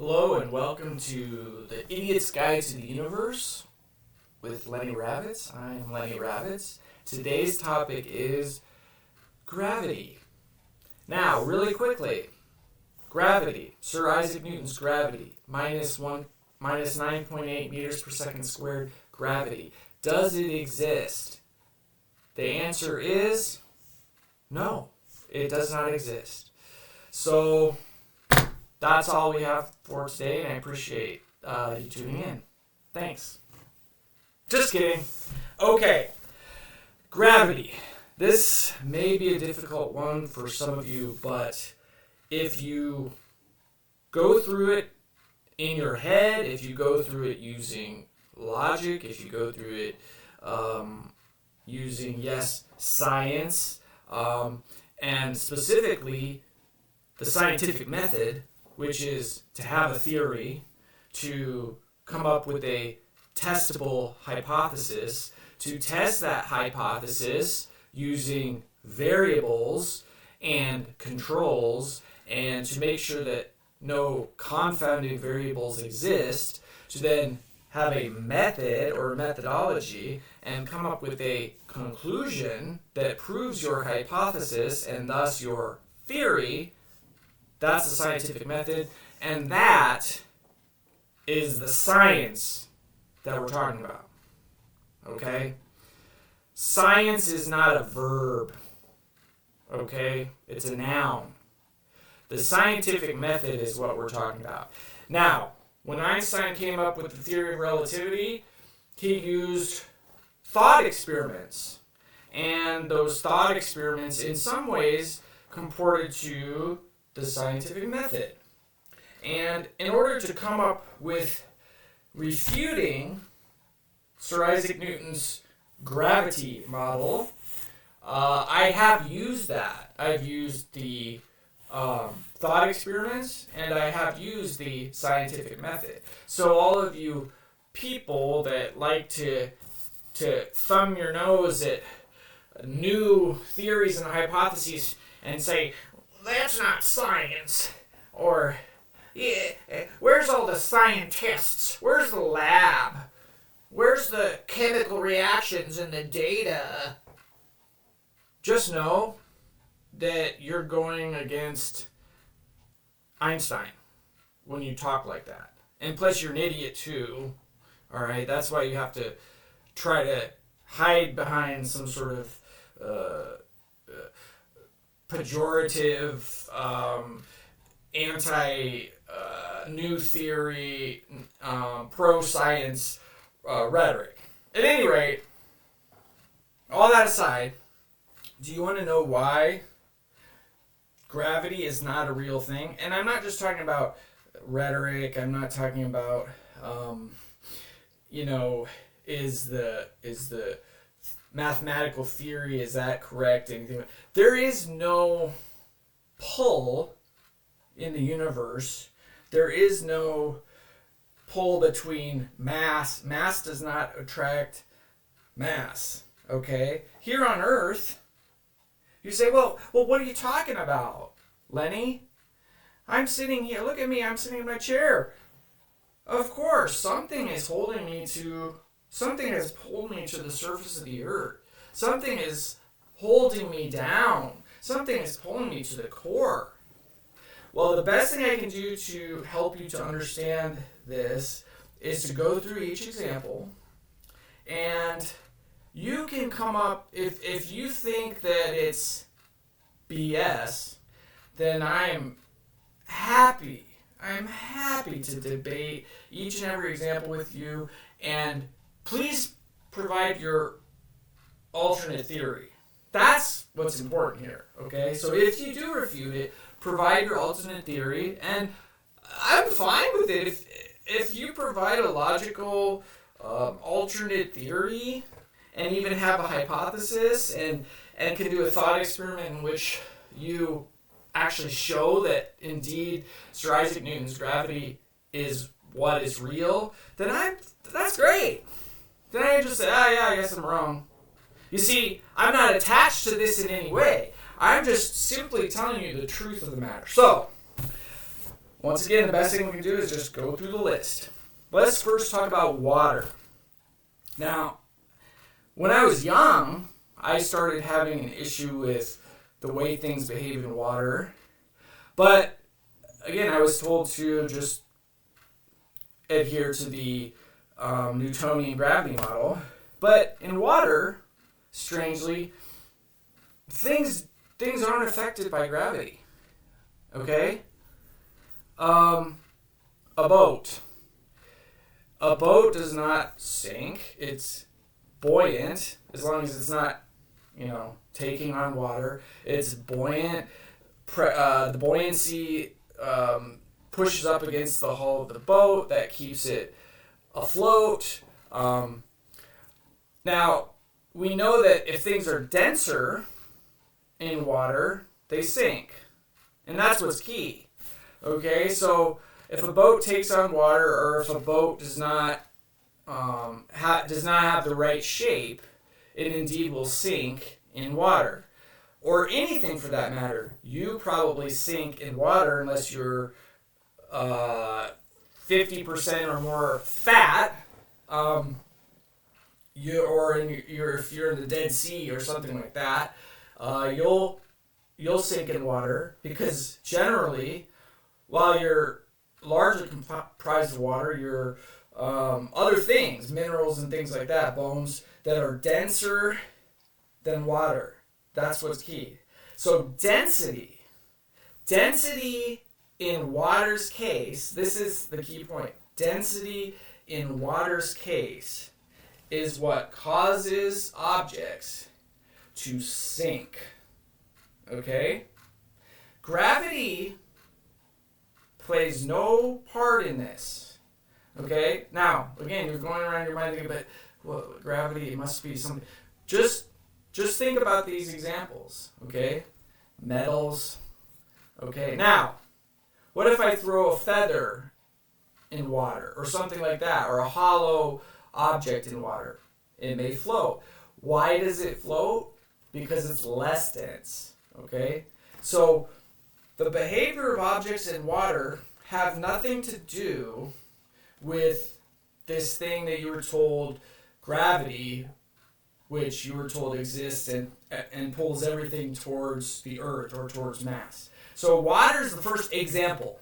Hello and welcome to the Idiot's Guide to the Universe with Lenny Ravitz. I am Lenny Ravitz. Today's topic is gravity. Now, really quickly, gravity. Sir Isaac Newton's gravity, minus 9.8 meters per second squared gravity. Does it exist? The answer is no, it does not exist. So that's all we have for today, and I appreciate you tuning in. Thanks. Just kidding. Okay. Gravity. This may be a difficult one for some of you, but if you go through it in your head, if you go through it using logic, if you go through it using, science, and specifically the scientific method, which is to have a theory, to come up with a testable hypothesis, to test that hypothesis using variables and controls, and to make sure that no confounding variables exist, to then have a method or methodology and come up with a conclusion that proves your hypothesis and thus your theory. That's the scientific method, and that is the science that we're talking about, okay? Science is not a verb, okay? It's a noun. The scientific method is what we're talking about. Now, when Einstein came up with the theory of relativity, he used thought experiments, and those thought experiments in some ways comported to the scientific method. And in order to come up with refuting Sir Isaac Newton's gravity model, I have used that. I've used the thought experiments, and I have used the scientific method. So all of you people that like to thumb your nose at new theories and hypotheses and say, that's not science, or where's all the scientists? Where's the lab? Where's the chemical reactions and the data? Just know that you're going against Einstein when you talk like that. And plus you're an idiot too, all right? That's why you have to try to hide behind some sort of pejorative, anti-new theory, pro-science rhetoric. At any rate, all that aside, do you want to know why gravity is not a real thing? And I'm not just talking about rhetoric. I'm not talking about, is the mathematical theory, is that correct? Anything? There is no pull in the universe. There is no pull between mass. Mass does not attract mass, okay? Here on Earth, you say, well, what are you talking about, Lenny? I'm sitting here. Look at me. I'm sitting in my chair. Of course, something has pulled me to the surface of the earth. Something is holding me down. Something is pulling me to the core. Well, the best thing I can do to help you to understand this is to go through each example, and you can come up, if you think that it's BS, then I'm happy to debate each and every example with you, and please provide your alternate theory. That's what's important here, okay? So if you do refute it, provide your alternate theory, and I'm fine with it. If you provide a logical alternate theory and even have a hypothesis and can do a thought experiment in which you actually show that indeed Sir Isaac Newton's gravity is what is real, then that's great. Then I just say, I guess I'm wrong. You see, I'm not attached to this in any way. I'm just simply telling you the truth of the matter. So, Once again, the best thing we can do is just go through the list. Let's first talk about water. Now, when I was young, I started having an issue with the way things behave in water. But, again, I was told to just adhere to the Newtonian gravity model. But in water, strangely, things aren't affected by gravity. Okay? A boat. A boat does not sink. It's buoyant as long as it's not, taking on water. It's buoyant. The buoyancy pushes up against the hull of the boat. That keeps it afloat. Now, we know that if things are denser in water, they sink. And that's what's key. Okay, so if a boat takes on water, or if a boat does not have the right shape, it indeed will sink in water. Or anything for that matter. You probably sink in water unless you're 50% or more fat. If you're in the Dead Sea or something like that, you'll sink in water, because generally, while you're largely comprised of water, you're other things, minerals and things like that, bones that are denser than water. That's what's key. So density in water's case, this is the key point. Density in water's case is what causes objects to sink. Okay? Gravity plays no part in this. Okay? Now, again, you're going around your mind thinking, but gravity, it must be something. Just think about these examples. Okay? Metals. Okay? Now, what if I throw a feather in water or something like that, or a hollow object in water? It may float. Why does it float? Because it's less dense. Okay? So the behavior of objects in water have nothing to do with this thing that you were told, gravity, which you were told exists and pulls everything towards the earth or towards mass. So water is the first example.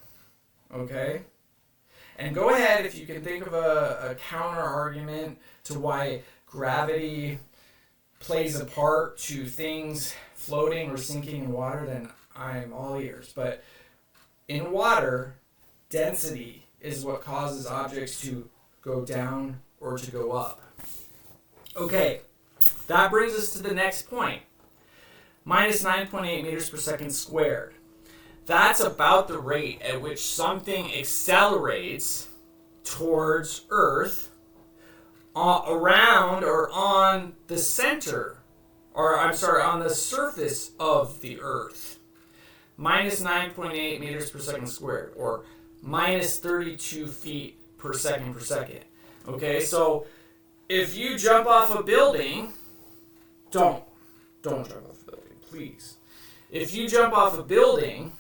Okay? And go ahead, if you can think of a counter argument to why gravity plays a part to things floating or sinking in water, then I'm all ears. But in water, density is what causes objects to go down or to go up. Okay, that brings us to the next point. Minus 9.8 meters per second squared. That's about the rate at which something accelerates towards Earth around or on the center, on the surface of the Earth. Minus 9.8 meters per second squared, or minus 32 feet per second. Okay, so if you jump off a building, don't jump off a building, please. If you jump off a building